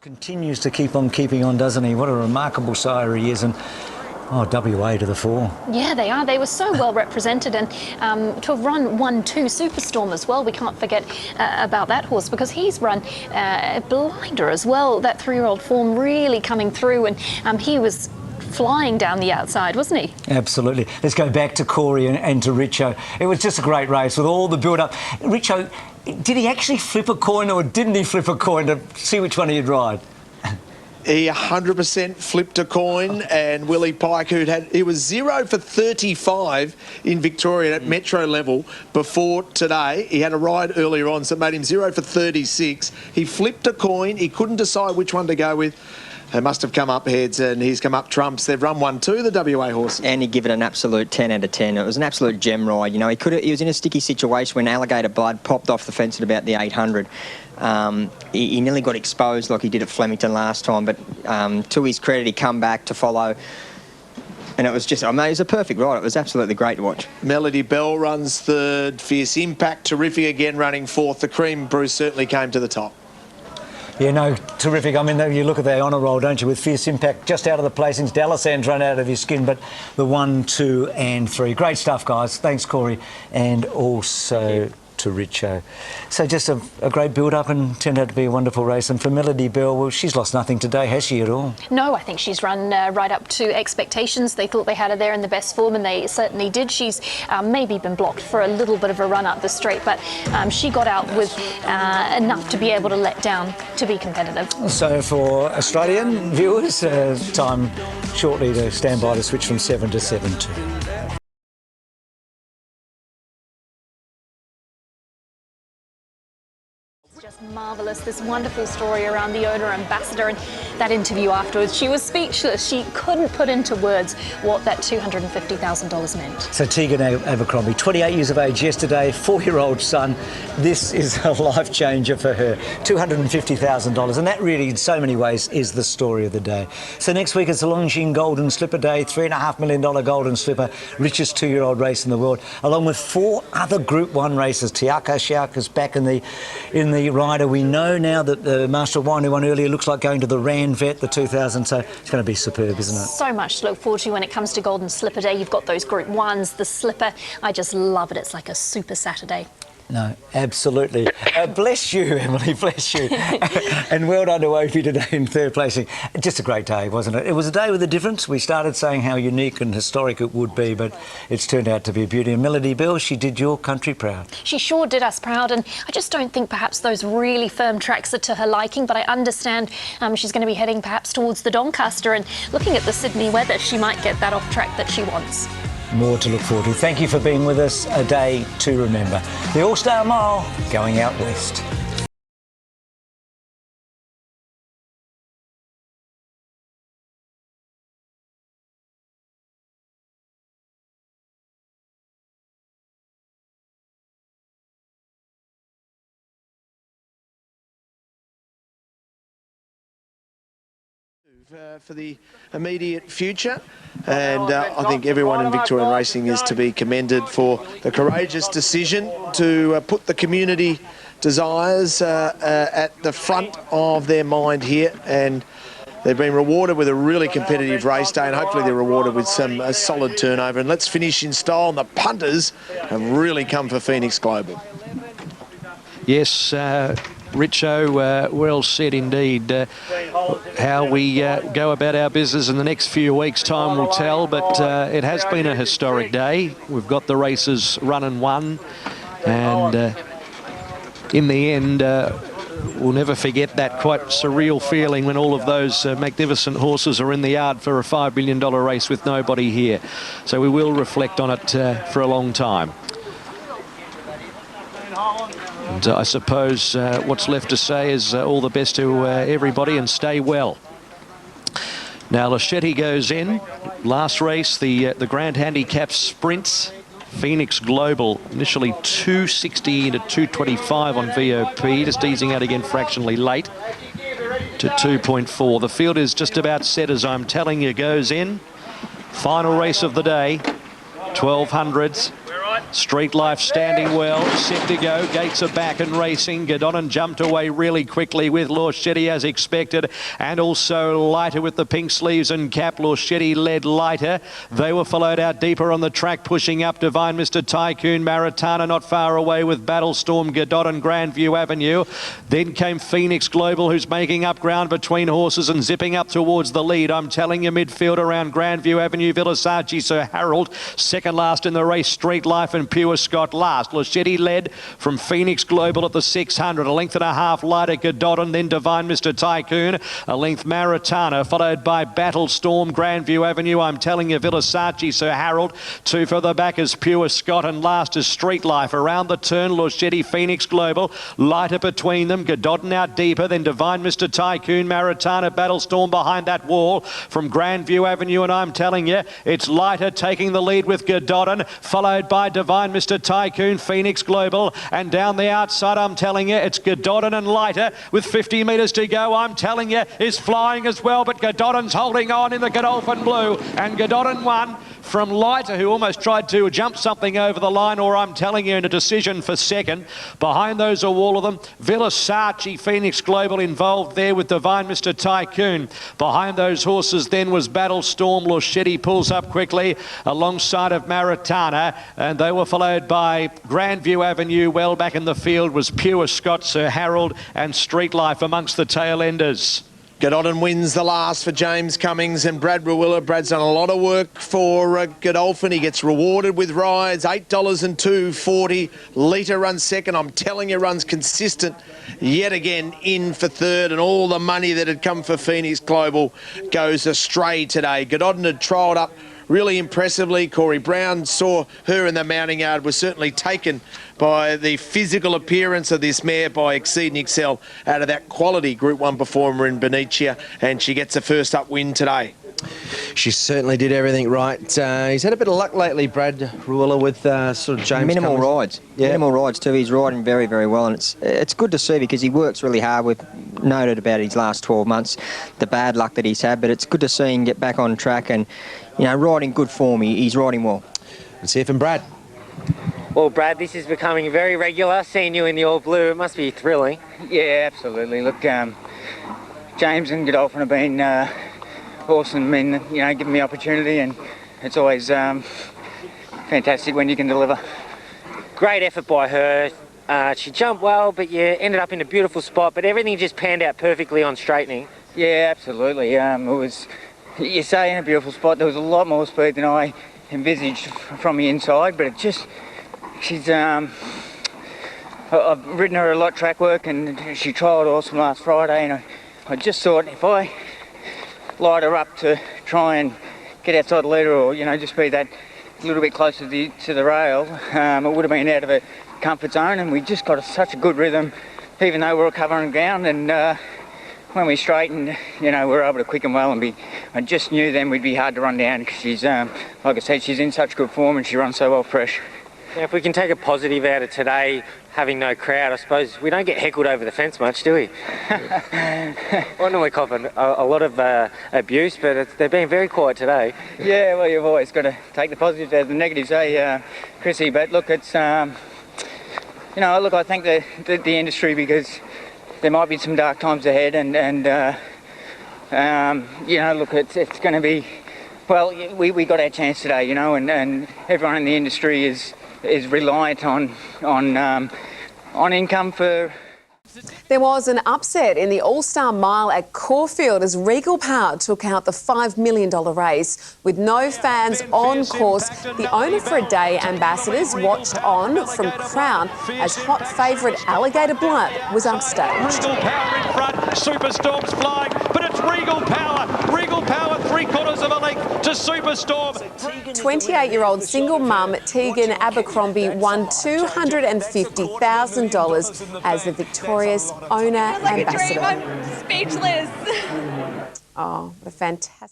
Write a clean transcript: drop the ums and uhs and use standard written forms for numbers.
Continues to keep on keeping on, doesn't he? What a remarkable sire he is, and WA to the fore. Yeah, they are. They were so well represented, and to have run 1-2 Superstorm as well, we can't forget about that horse, because he's run Blinder as well. That 3-year-old form really coming through, and he was flying down the outside, wasn't he? Absolutely. Let's go back to Corey and to Richo. It was just a great race with all the build-up. Richo, did he actually flip a coin, or didn't he flip a coin to see which one he'd ride? He 100% flipped a coin, and Willie Pike, he was 0 for 35 in Victoria at Metro level before today. He had a ride earlier on, so it made him 0 for 36. He flipped a coin. He couldn't decide which one to go with. They must have come up heads, and he's come up trumps. They've run 1-2, the WA horses. And he give it an absolute 10 out of 10. It was an absolute gem ride. You know, he was in a sticky situation when Alligator Blood popped off the fence at about the 800. He nearly got exposed like he did at Flemington last time, but to his credit, he come back to follow. And it was just, I mean, it was a perfect ride. It was absolutely great to watch. Melody Bell runs third. Fierce Impact, terrific again, running fourth. The Cream Bruce certainly came to the top. Yeah, no, terrific. I mean, you look at their honour roll, don't you, with Fierce Impact just out of the placings. Dallasan's run out of his skin, but the 1, 2 and 3. Great stuff, guys. Thanks, Corey, and also to Richo. So just a great build-up, and turned out to be a wonderful race. And for Melody Bell, well, she's lost nothing today, has she, at all? No, I think she's run right up to expectations. They thought they had her there in the best form, and they certainly did. She's maybe been blocked for a little bit of a run up the straight, but she got out with enough to be able to let down to be competitive. So for Australian viewers, time shortly to stand by to switch from 7 to 7-2. Just marvellous, this wonderful story around the owner ambassador, and that interview afterwards. She was speechless. She couldn't put into words what that $250,000 meant. So Tegan Abercrombie, 28 years of age yesterday, 4-year-old son. This is a life changer for her. $250,000, and that really in so many ways is the story of the day. So next week it's a Longines Golden Slipper Day, $3.5 million Golden Slipper, richest 2-year-old race in the world, along with 4 other Group 1 races. Tiaka Sharka's back in the rider. We know now that the Master of Wine, who won earlier, looks like going to the Rand Vet, the 2000, so it's going to be superb, isn't it? So much to look forward to when it comes to Golden Slipper Day. You've got those Group 1s, the Slipper. I just love it. It's like a super Saturday. No, absolutely. Bless you, Emily, bless you. And well done to Opie today in third placing. Just a great day, wasn't it? It was a day with a difference. We started saying how unique and historic it would be, but it's turned out to be a beauty. And Melody Bell, she did your country proud. She sure did us proud, and I just don't think perhaps those really firm tracks are to her liking, but I understand she's going to be heading perhaps towards the Doncaster, and looking at the Sydney weather, she might get that off track that she wants. More to look forward to. Thank you for being with us. A day to remember. The All Star Mile going out west. For the immediate future, and I think everyone in Victorian racing is to be commended for the courageous decision to put the community desires at the front of their mind here, and they've been rewarded with a really competitive race day, and hopefully they're rewarded with some solid turnover. And let's finish in style, and the punters have really come for Phoenix Global. Yes, Richo, well said indeed. How we go about our business in the next few weeks' time will tell, but it has been a historic day. We've got the races run and won, and in the end, we'll never forget that quite surreal feeling when all of those magnificent horses are in the yard for a $5 billion race with nobody here. So we will reflect on it for a long time. And I suppose what's left to say is all the best to everybody, and stay well. Now Lachetti goes in. Last race, the Grand Handicap Sprints. Phoenix Global, initially 260 into 225 on VOP, just easing out again fractionally late to 2.4. The field is just about set, as I'm telling you, goes in. Final race of the day, 1200s. Street Life standing well, set to go. Gates are back and racing. Gododin jumped away really quickly with Lorschetti as expected, and also Lighter with the pink sleeves and cap. Lorschetti led Lighter. They were followed out deeper on the track, pushing up Divine Mr. Tycoon. Maritana not far away with Battlestorm, Gododin, Grandview Avenue. Then came Phoenix Global, who's making up ground between horses and zipping up towards the lead. I'm telling you, midfield around Grandview Avenue, Villasachi, Sir Harold. Second last in the race, Street Life and Pure Scott last. Lorschetti led from Phoenix Global at the 600. A length and a half Lighter, Gododin, then Divine Mr. Tycoon. A length Maritana, followed by Battlestorm, Grandview Avenue. I'm telling you, Villasachi, Sir Harold. Two further back is Pure Scott, and last is Street Life. Around the turn, Lorschetti, Phoenix Global. Lighter between them. Gododin out deeper, then Divine Mr. Tycoon. Maritana, Battlestorm behind that wall from Grandview Avenue, and I'm telling you, it's Lighter taking the lead with Gododin, followed by Divine Mr. Tycoon, Phoenix Global, and down the outside, I'm telling you, it's Gododin and Lighter with 50 metres to go. I'm telling you, is flying as well, but Gododin's holding on in the Godolphin Blue, and Gododin won from Lighter, who almost tried to jump something over the line, or I'm telling you, in a decision for second. Behind those are all of them. Villasachi, Phoenix Global involved there with Divine Mr. Tycoon. Behind those horses then was Battlestorm. Lorschetti pulls up quickly alongside of Maritana, and they were followed by Grandview Avenue. Well back in the field was Pure Scott, Sir Harold, and Street Life amongst the tail enders. Gododin wins the last for James Cummings and Brad Rawiller. Brad's done a lot of work for Godolphin. He gets rewarded with rides, $8 and $2.40. Litre runs second. I'm telling you, runs consistent yet again in for third, and all the money that had come for Phoenix Global goes astray today. Gododin had trialled up really impressively. Corey Brown saw her in the mounting yard, was certainly taken by the physical appearance of this mare by Exceed and Excel out of that quality Group 1 performer in Benicia, and she gets a first up win today. She certainly did everything right. He's had a bit of luck lately, Brad Rawiller, with sort of James Minimal Cummings. rides. Yeah. Minimal rides too. He's riding very, very well, and it's good to see because he works really hard. We've noted about his last 12 months, the bad luck that he's had, but it's good to see him get back on track and, you know, riding good form. He's riding well. Let's hear from Brad. Well, Brad, this is becoming very regular, seeing you in the all blue. It must be thrilling. Yeah, absolutely. Look, James and Godolphin have been awesome in, you know, giving me opportunity, and it's always fantastic when you can deliver. Great effort by her. She jumped well, but yeah, ended up in a beautiful spot, but everything just panned out perfectly on straightening. Yeah, absolutely. It was, you say, in a beautiful spot. There was a lot more speed than I envisaged from the inside, but it just, she's, I've ridden her a lot track work, and she trialled awesome last Friday, and I just thought if I light her up to try and get outside the leader, or, you know, just be that little bit closer to the rail, it would have been out of her comfort zone, and we just got such a good rhythm, even though we were covering ground, and when we straightened, you know, we were able to quicken well, and I just knew then we'd be hard to run down because she's, like I said, she's in such good form and she runs so well fresh. Now, if we can take a positive out of today, having no crowd, I suppose we don't get heckled over the fence much, do we? I normally cop a lot of abuse, but they're being very quiet today. Yeah, well, you've always got to take the positives out of the negatives, eh, Chrissy? But look, it's, you know, look, I think the industry, because there might be some dark times ahead, and you know, look, it's going to be, well, we got our chance today, you know, and everyone in the industry is reliant on income for. There was an upset in the All Star Mile at Caulfield as Regal Power took out the $5 million race. With no fans on course, the Owner for a Day ambassadors watched on from Crown as hot favourite Alligator Blood was upstaged. Regal Power in front, Superstorm's flying, but it's Regal Power. Regal Power 3/4 of a length to Superstorm. 28-year-old single mum Tegan Abercrombie won $250,000 as the Victoria's Owner ambassador. I'm speechless. Oh, what a fantastic...